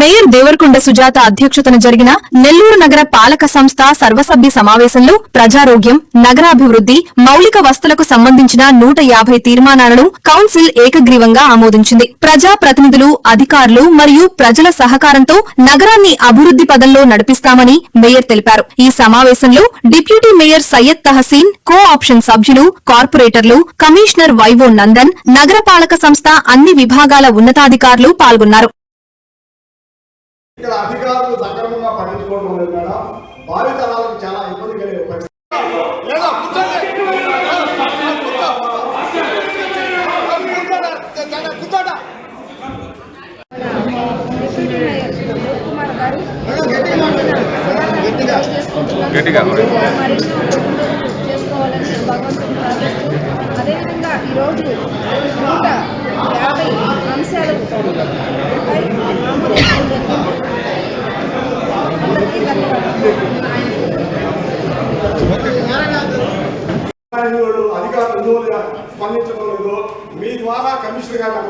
Mayor Devarakonda Sujatha అధ్యక్షతన జరిగిన నెల్లూరు నగర పాలక సంస్థ సర్వసభ్య సమావేశంలో ప్రజారోగ్యం, నగరాభివృద్ది, మౌలిక వసతులకు సంబంధించిన 150 తీర్మానాలను కౌన్సిల్ ఏకగ్రీవంగా ఆమోదించింది. ప్రజా ప్రతినిధులు, అధికారులు మరియు ప్రజల సహకారంతో నగరాన్ని అభివృద్ది పదంలో నడిపిస్తామని మేయర్ తెలిపారు. ఈ సమావేశంలో deputy mayor Syed Tahseen, co option సభ్యులు, కార్పొరేటర్లు, కమిషనర్ వైవో నందన్, నగరపాలక సంస్థ అన్ని విభాగాల ఉన్నతాధికారులు పాల్గొన్నారు. ఇక్కడ అధికారులు సక్రమంగా పట్టించుకోవడం లేదు మేడం. భావితరాలకు చాలా ఇబ్బంది కలిగే పరిస్థితి. చేసుకోవాలని భగవంతుని ప్రార్థిస్తూ అదేవిధంగా ఈరోజు 150 అంశాలకు ఆమోదించడం జరిగింది. అందరికీ ధన్యవాదాలు. అధికారులు స్పందించడం లేదు. మీ ద్వారా కమిషనర్ గారు